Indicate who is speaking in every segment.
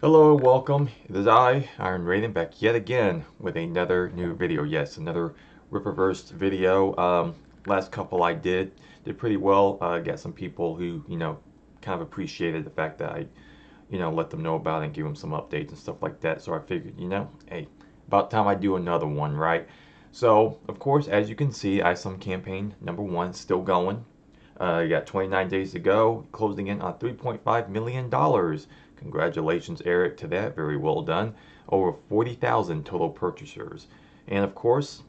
Speaker 1: Hello, welcome. It is I, Iron Raiden, back yet again with another new video. Yes, another Rippaverse video. Last couple I did pretty well. Got some people who, kind of appreciated the fact that I, let them know about it and give them some updates and stuff like that. So I figured, hey, about time I do another one, right? So, of course, as you can see, ISOM campaign number one still going. You got 29 days to go, closing in on $3.5 million. Congratulations, Eric, to that. Very well done. Over 40,000 total purchasers. And of course,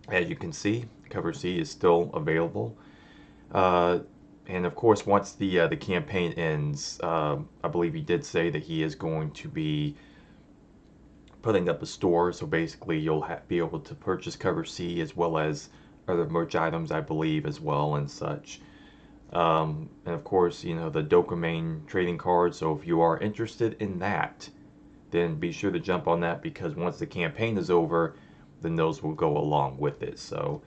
Speaker 1: as you can see, Cover C is still available. Uh, and of course, once the campaign ends, I believe he did say that he is going to be putting up a store. So basically, you'll be able to purchase Cover C as well as other merch items, I believe, as well and such. And of course, the Dokamain trading card. So if you are interested in that, then be sure to jump on that because once the campaign is over, then those will go along with it. So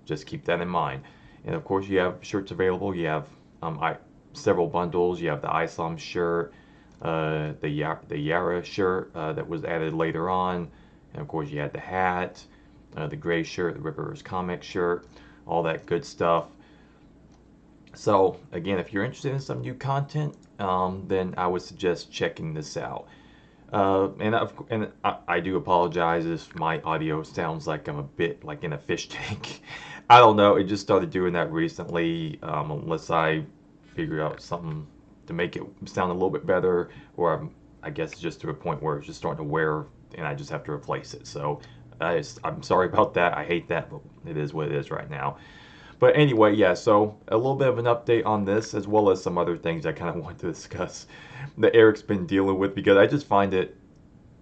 Speaker 1: just keep that in mind. And of course, you have shirts available. You have several bundles. You have the ISOM shirt, the Yara shirt that was added later on. And of course, you had the hat, the gray shirt, the Rippaverse comic shirt, all that good stuff. So again, if you're interested in some new content, then I would suggest checking this out. And I do apologize if my audio sounds like I'm a bit like in a fish tank. I don't know. It just started doing that recently. Unless I figure out something to make it sound a little bit better, or I guess it's just to a point where it's just starting to wear, and I just have to replace it. So I'm sorry about that. I hate that, but it is what it is right now. But anyway, yeah, so a little bit of an update on this, as well as some other things I kind of want to discuss that Eric's been dealing with, because I just find it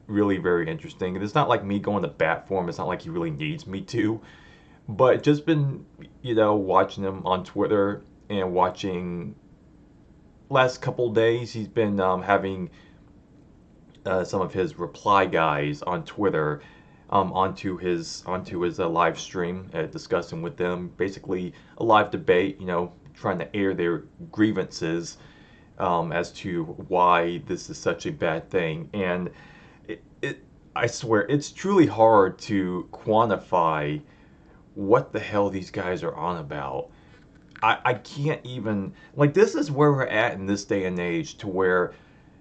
Speaker 1: really very interesting. And it's not like me going to bat for him, it's not like he really needs me to, but just been, watching him on Twitter and watching last couple days, he's been having some of his reply guys on Twitter onto his live stream, discussing with them basically a live debate, trying to air their grievances as to why this is such a bad thing. And I swear, it's truly hard to quantify what the hell these guys are on about. I can't even, like, this is where we're at in this day and age, to where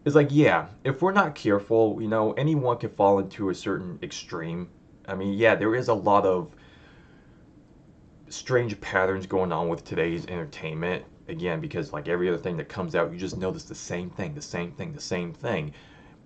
Speaker 1: it's like, yeah, if we're not careful, anyone can fall into a certain extreme. I mean, yeah, there is a lot of strange patterns going on with today's entertainment. Again, because like every other thing that comes out, you just notice the same thing, the same thing, the same thing.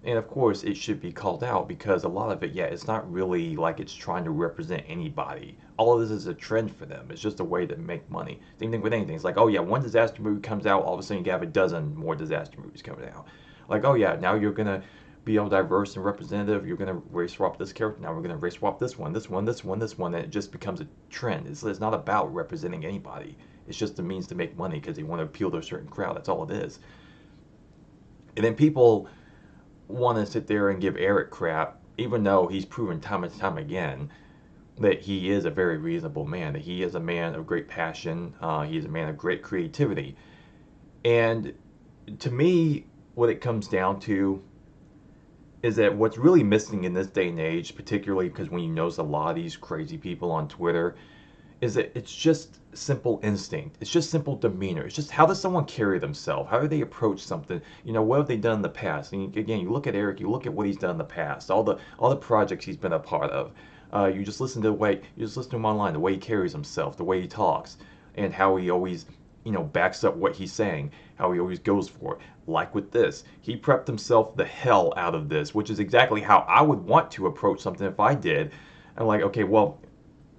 Speaker 1: And of course, it should be called out because a lot of it, yeah, it's not really like it's trying to represent anybody. All of this is a trend for them. It's just a way to make money. Same thing with anything. It's like, oh yeah, one disaster movie comes out, all of a sudden you have a dozen more disaster movies coming out. Like, oh yeah, now you're gonna be all diverse and representative. You're gonna race swap this character. Now we're gonna race swap this one, this one, this one, this one, and it just becomes a trend. It's not about representing anybody. It's just a means to make money because they want to appeal to a certain crowd. That's all it is. And then people want to sit there and give Eric crap, even though he's proven time and time again that he is a very reasonable man, that he is a man of great passion, he is a man of great creativity. And to me, what it comes down to is that what's really missing in this day and age, particularly because when you notice a lot of these crazy people on Twitter, is that it's just simple instinct. It's just simple demeanor. It's just how does someone carry themselves? How do they approach something? What have they done in the past? And again, you look at Eric, you look at what he's done in the past, all the projects he's been a part of. You just listen to him online, the way he carries himself, the way he talks, and how he always, backs up what he's saying, how he always goes for it. Like with this, he prepped himself the hell out of this, which is exactly how I would want to approach something if I did. I'm like, okay, well,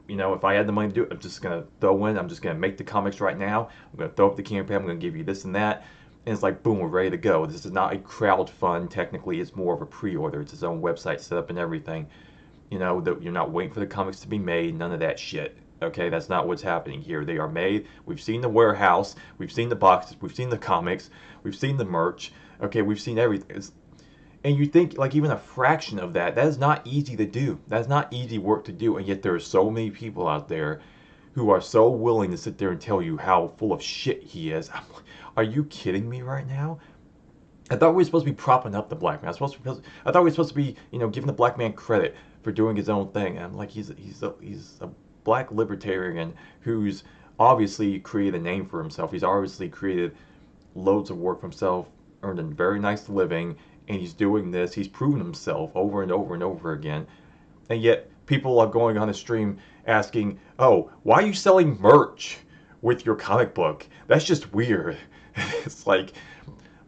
Speaker 1: if I had the money to do it, I'm just going to I'm just going to make the comics right now. I'm going to throw up the campaign. I'm going to give you this and that. And it's like, boom, we're ready to go. This is not a crowd fund. Technically, it's more of a pre-order. It's its own website set up and everything. That you're not waiting for the comics to be made. None of that shit. Okay, that's not what's happening here. They are made. We've seen the warehouse. We've seen the boxes. We've seen the comics. We've seen the merch. Okay, we've seen everything. And you think like even a fraction of that is not easy to do. That's not easy work to do. And yet there are so many people out there who are so willing to sit there and tell you how full of shit he is. I'm like, are you kidding me right now? I thought we were supposed to be propping up the black man. I thought we were supposed to be, giving the black man credit for doing his own thing. And I'm like, he's a black libertarian who's obviously created a name for himself. He's obviously created loads of work for himself, earned a very nice living, and he's doing this. He's proven himself over and over and over again. And yet people are going on the stream asking, "Oh, why are you selling merch with your comic book? That's just weird." It's like,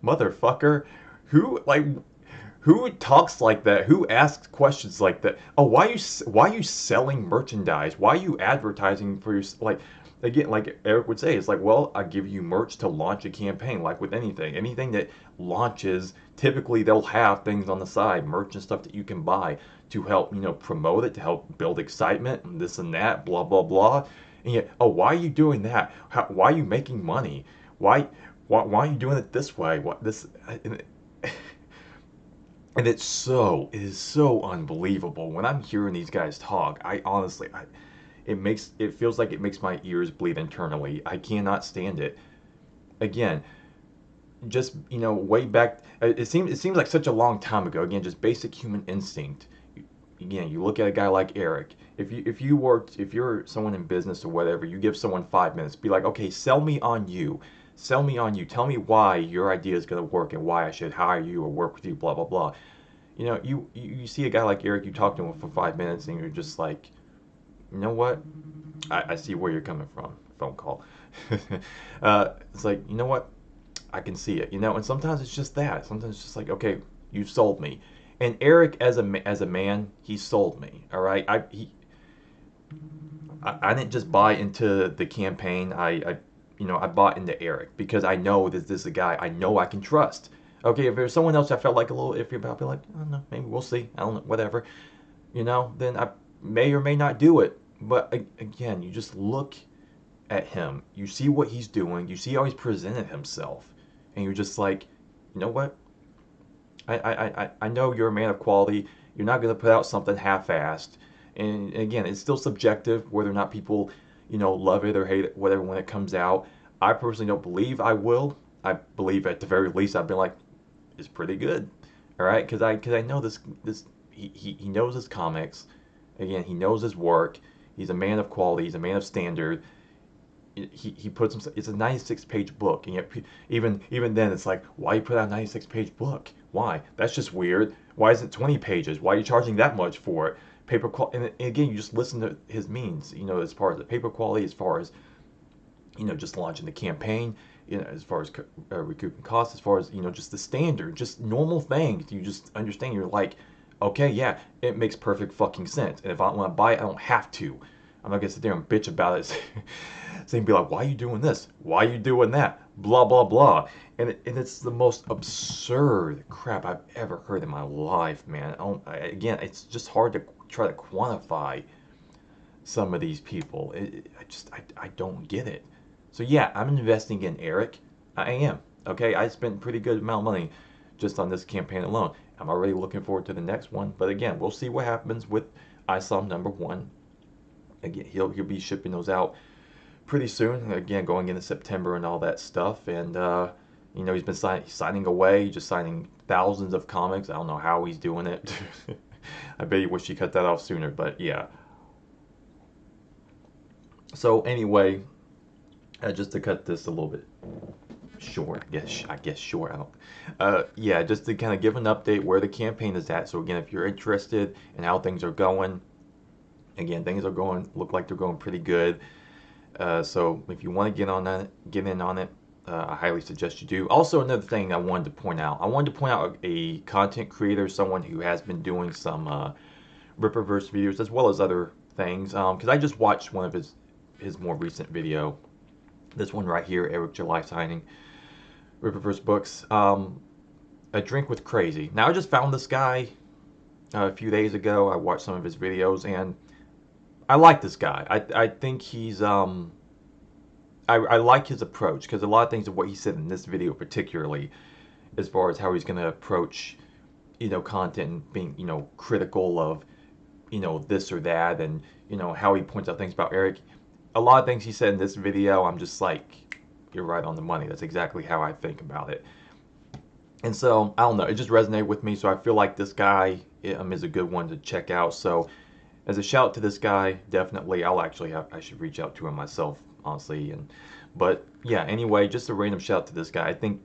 Speaker 1: motherfucker, who talks like that? Who asks questions like that? Oh, why are you selling merchandise? Why are you advertising for your, like, again, like Eric would say, it's like, well, I give you merch to launch a campaign. Like with anything that launches, typically they'll have things on the side, merch and stuff that you can buy to help, promote it, to help build excitement and this and that, blah blah blah. And yet, oh, why are you doing that? Why are you making money? Why are you doing it this way? What this? And it is so unbelievable when I'm hearing these guys talk. I honestly, it feels like it makes my ears bleed internally. I cannot stand it. Again, just way back, it seems like such a long time ago. Again, just basic human instinct. Again, you look at a guy like Eric. If you're someone in business or whatever, you give someone 5 minutes. Be like, okay, sell me on you. Sell me on you. Tell me why your idea is going to work and why I should hire you or work with you, blah, blah, blah. You see a guy like Eric, you talk to him for 5 minutes and you're just like, you know what? I see where you're coming from. Phone call. It's like, you know what? I can see it, and sometimes it's just that. Sometimes it's just like, okay, you sold me. And Eric, as a man, he sold me. All right, I didn't just buy into the campaign. I bought into Eric because I know that this is a guy I know I can trust. Okay, if there's someone else I felt like a little iffy about, I'd be like, I don't know, maybe we'll see. I don't know, whatever. Then I may or may not do it. But again, you just look at him. You see what he's doing. You see how he's presented himself, and you're just like, you know what? I know you're a man of quality. You're not going to put out something half-assed. And again, it's still subjective whether or not people, love it or hate it, whatever, when it comes out. I personally don't believe I will. I believe at the very least I've been like, it's pretty good. All right, because I know this he knows his comics. Again, he knows his work. He's a man of quality. He's a man of standard. He puts himself. It's a 96-page book, and yet even then, it's like, why you put out a 96-page book? Why? That's just weird. Why is it 20 pages? Why are you charging that much for it? Paper quality, and again, you just listen to his means. As far as the paper quality, as far as just launching the campaign, as far as recouping costs, as far as just the standard, just normal things. You just understand. You're like, okay, yeah, it makes perfect fucking sense. And if I want to buy it, I don't have to. I'm not gonna sit there and bitch about it, saying, be like, why are you doing this? Why are you doing that? Blah blah blah. And it's the most absurd crap I've ever heard in my life, man. Again, it's just hard to try to quantify some of these people. I don't get it. So yeah, I'm investing in Eric. I am. Okay, I spent a pretty good amount of money just on this campaign alone. I'm already looking forward to the next one. But again, we'll see what happens with ISOM #1. Again, he'll be shipping those out pretty soon. Again, going into September and all that stuff. And he's been signing away, just signing thousands of comics. I don't know how he's doing it. I bet you wish he cut that off sooner. But yeah. So anyway, just to cut this a little bit short, I guess short. I don't. Yeah, just to kind of give an update where the campaign is at. So again, if you're interested in how things are going. Again, things look like they're going pretty good. So if you want to get in on it, I highly suggest you do. Also, another thing I wanted to point out a content creator, someone who has been doing some Rippaverse videos as well as other things. Because I just watched one of his more recent video. This one right here, Eric July signing Rippaverse books. A Drink with Crazy. Now I just found this guy a few days ago. I watched some of his videos and I like this guy. I think he's I like his approach because a lot of things of what he said in this video particularly, as far as how he's going to approach, content and being, critical of, this or that, and how he points out things about Eric. a lot of things he said in this video, I'm just like, you're right on the money. That's exactly how I think about it. And so, I don't know, it just resonated with me, so I feel like this guy is a good one to check out. So, as a shout to this guy, definitely, I should reach out to him myself, honestly. But yeah, anyway, just a random shout to this guy. I think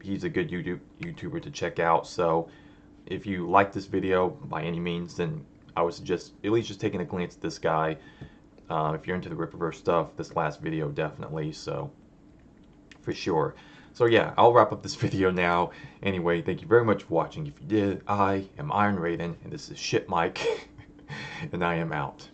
Speaker 1: he's a good YouTuber to check out. So, if you like this video by any means, then I would suggest at least just taking a glance at this guy. If you're into the Rippaverse stuff, this last video definitely, so for sure. So yeah, I'll wrap up this video now. Anyway, thank you very much for watching. If you did, I am Iron Raiden, and this is Shit Mike, and I am out.